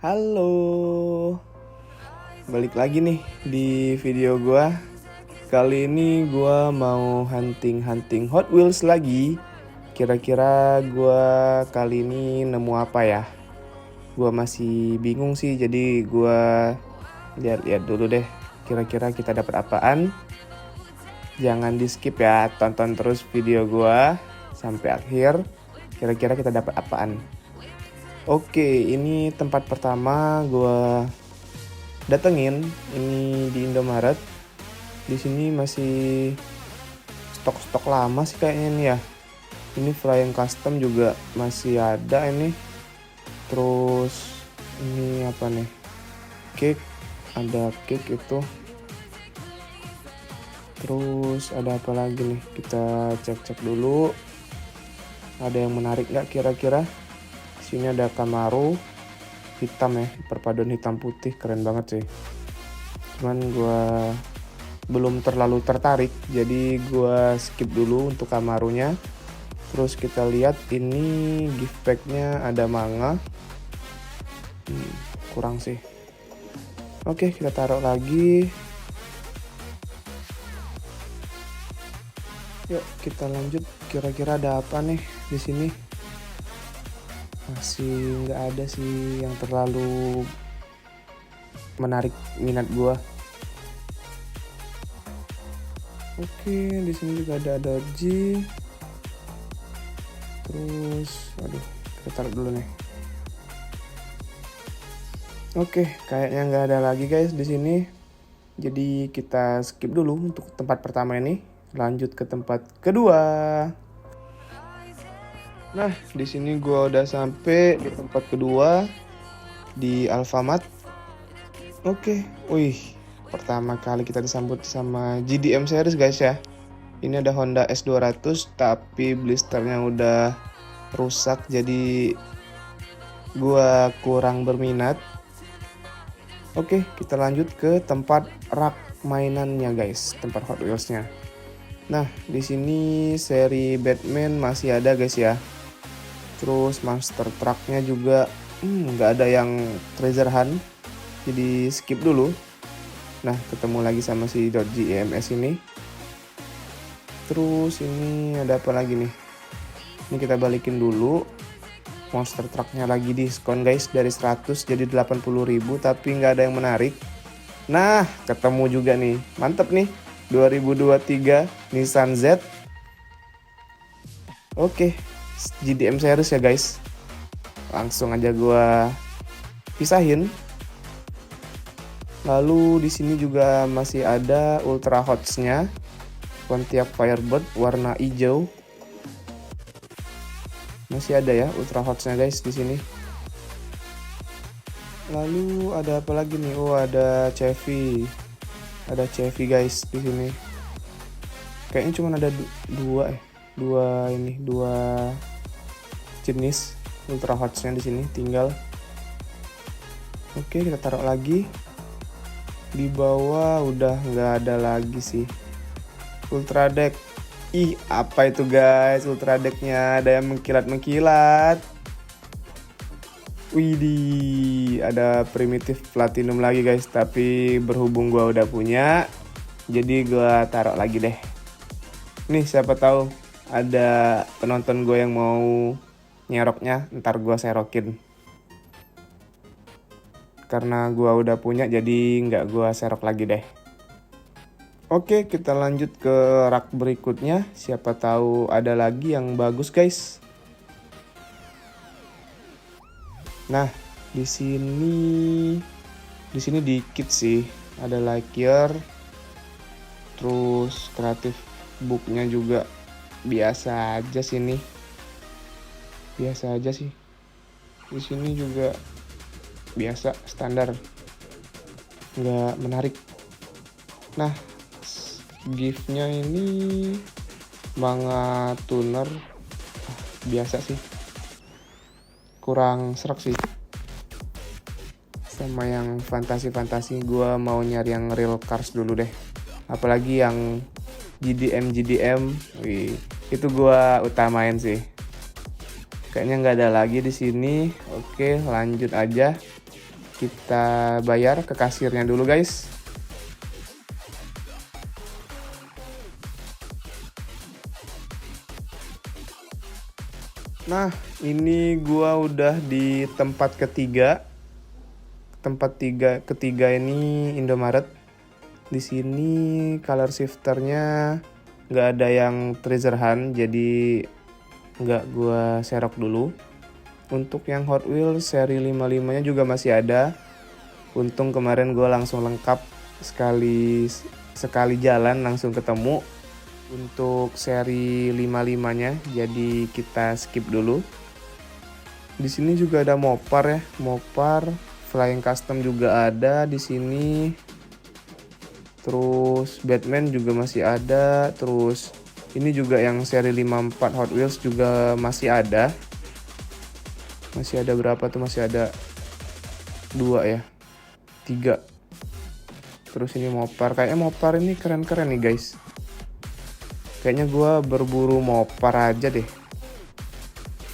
Halo, balik lagi nih di video gua. Kali ini gua mau hunting Hot Wheels lagi. Kira-kira gua kali ini nemu apa ya? Gua masih bingung sih, jadi gua lihat-lihat dulu deh. Kira-kira kita dapat apaan? Jangan di skip ya, tonton terus video gua sampai akhir. Kira-kira kita dapat apaan? Oke, ini tempat pertama gua datengin, ini di Indomaret. Di sini masih stok-stok lama sih kayaknya nih ya. Ini Flying Custom juga masih ada ini. Terus ini apa nih? Cake, ada cake itu. Terus ada apa lagi nih? Kita cek-cek dulu. Ada yang menarik nggak kira-kira? Sini ada Camaro hitam ya, perpaduan hitam putih, keren banget sih. Cuman gue belum terlalu tertarik, jadi gue skip dulu untuk Camaronya. Terus kita lihat ini gift packnya ada manga. Kurang sih. Oke, kita taruh lagi. Yuk kita lanjut. Kira-kira ada apa nih di sini? Masih nggak ada sih yang terlalu menarik minat gua. Oke, di sini juga ada Doji. Terus, aduh, kita taruh dulu nih. Oke, kayaknya nggak ada lagi guys di sini. Jadi kita skip dulu untuk tempat pertama ini. Lanjut ke tempat kedua. Nah, di sini gua udah sampai di tempat kedua di Alfamart. Oke, wih, pertama kali kita disambut sama GDM series guys ya. Ini ada Honda S200 tapi blisternya udah rusak, jadi gua kurang berminat. Oke, kita lanjut ke tempat rak mainannya guys, tempat Hot Wheels-nya. Nah, di sini seri Batman masih ada guys ya. Terus monster truck-nya juga nggak ada yang treasure hunt, jadi skip dulu. Nah, ketemu lagi sama si Doji EMS ini. Terus ini ada apa lagi nih? Ini kita balikin dulu. Monster truck-nya lagi diskon guys, dari 100 jadi 80.000, tapi nggak ada yang menarik. Nah, ketemu juga nih, mantep nih, 2023 Nissan Z. Oke, GDM series ya guys. Langsung aja gua pisahin. Lalu di sini juga masih ada Ultra Hots-nya, Pontiac Firebird warna hijau. Masih ada ya Ultra Hots-nya guys di sini. Lalu ada apa lagi nih? Oh, ada Chevy. Ada Chevy guys di sini. Kayaknya cuma ada dua jenis Ultra Hots-nya di sini tinggal. Oke, kita taruh lagi. Di bawah udah nggak ada lagi sih. Ultra Deck. Ih, apa itu guys? Ultra Deck-nya ada yang mengkilat-mengkilat. Widih, ada primitif platinum lagi guys, tapi berhubung gua udah punya, jadi gua taruh lagi deh. Nih, siapa tahu ada penonton gue yang mau nyeroknya, ntar gue serokin. Karena gue udah punya, jadi nggak gue serok lagi deh. Oke, kita lanjut ke rak berikutnya. Siapa tahu ada lagi yang bagus guys. Nah, di sini dikit sih. Ada Lightyear, terus kreatif booknya juga biasa aja sini. Biasa aja sih. Di sini juga biasa, standar. Nggak menarik. Nah, giftnya ini manga tuner. Biasa sih. Kurang serak sih. Sama yang fantasi-fantasi, gue mau nyari yang real cars dulu deh. Apalagi yang GDM, wih, itu gua utamain sih. Kayaknya nggak ada lagi di sini. Oke, lanjut aja. kita bayar ke kasirnya dulu guys. Nah, ini gua udah di tempat ketiga. Ketiga ini Indomaret. Di sini color shifternya nggak ada yang treasure hunt, jadi nggak gua serok dulu. Untuk yang Hot Wheels seri 55-nya juga masih ada. Untung kemarin gue langsung lengkap sekali jalan langsung ketemu. Untuk seri 55-nya, jadi kita skip dulu. Di sini juga ada Mopar ya, Mopar Flying Custom juga ada di sini. Terus Batman juga masih ada. Terus ini juga yang seri 54 Hot Wheels juga masih ada. Masih ada berapa tuh? Masih ada 2 ya, 3. Terus ini Mopar. Kayaknya Mopar ini keren-keren nih guys. Kayaknya gue berburu Mopar aja deh.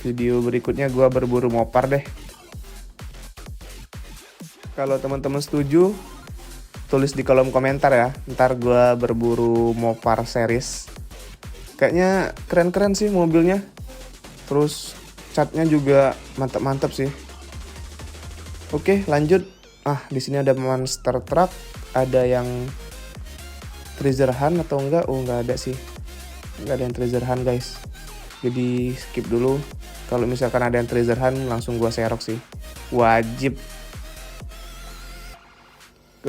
Video berikutnya gue berburu Mopar deh. Kalau teman-teman setuju, tulis di kolom komentar ya. Ntar gue berburu Mopar series. Kayaknya keren-keren sih mobilnya. Terus catnya juga mantap-mantap sih. Oke, lanjut. Di sini ada monster truck, ada yang treasure hunt atau enggak? Oh, enggak ada sih. Enggak ada yang treasure hunt, guys. Jadi skip dulu. Kalau misalkan ada yang treasure hunt, langsung gua serok sih. Wajib.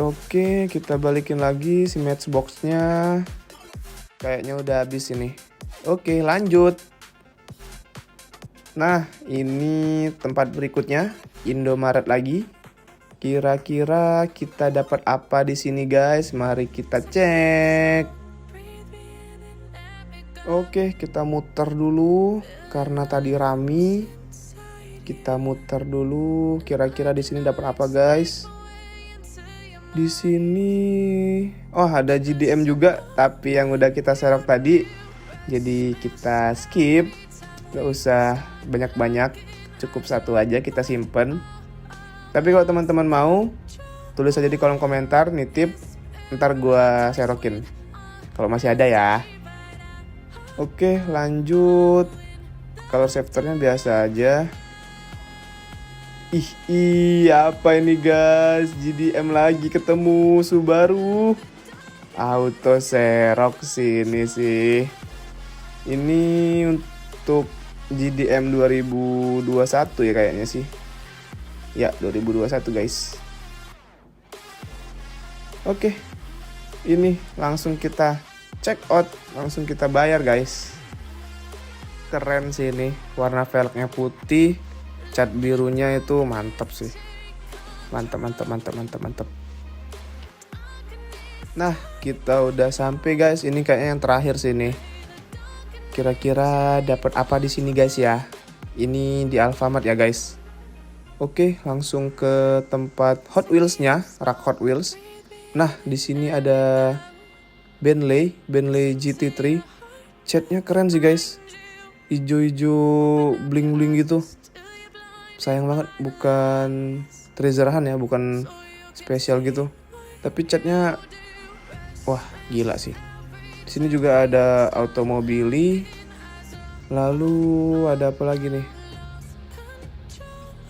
Oke, kita balikin lagi si matchbox-nya. Kayaknya udah habis ini. Oke, lanjut. Nah, ini tempat berikutnya, Indomaret lagi. Kira-kira kita dapat apa di sini, guys? Mari kita cek. Oke, kita muter dulu karena tadi rame. Kita muter dulu. Kira-kira di sini dapat apa, guys? Di sini, ada GDM juga, tapi yang udah kita serok tadi. Jadi kita skip. Gak usah banyak-banyak, cukup satu aja kita simpen. Tapi kalau teman-teman mau, tulis aja di kolom komentar, nitip, ntar gua serokin kalau masih ada ya. Oke, lanjut. Color shifternya biasa aja. Apa ini guys? GDM lagi ketemu Subaru. Auto serok sini sih. Ini untuk GDM 2021 ya kayaknya sih. Ya, 2021 guys. Oke. Ini langsung kita check out, langsung kita bayar guys. Keren sih ini, warna velgnya putih, cat birunya itu mantap sih. Mantap. Nah, kita udah sampai guys. Ini kayaknya yang terakhir sih ini. Kira-kira dapat apa di sini guys ya? Ini di Alfamart ya guys. Oke, langsung ke tempat Hot Wheels-nya, rak Hot Wheels. Nah, di sini ada Bentley GT3. Catnya keren sih guys. Ijo-ijo bling-bling gitu. Sayang banget bukan treasure hunt ya, bukan spesial gitu. Tapi catnya wah, gila sih. Di sini juga ada Automobili. Lalu ada apa lagi nih?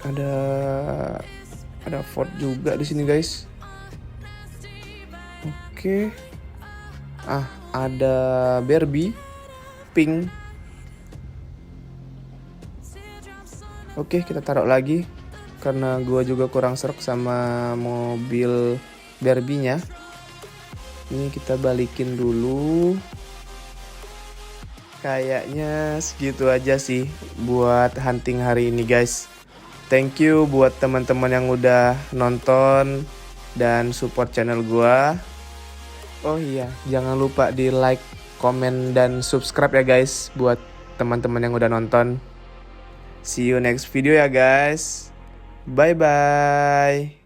Ada Ford juga di sini, guys. Oke. Ada Barbie pink. Oke, kita taruh lagi karena gua juga kurang serok sama mobil Barbie-nya. Ini kita balikin dulu. Kayaknya segitu aja sih buat hunting hari ini guys. Thank you buat teman-teman yang udah nonton dan support channel gua. Oh iya, jangan lupa di like, komen, dan subscribe ya guys buat teman-teman yang udah nonton. See you next video ya guys. Bye bye.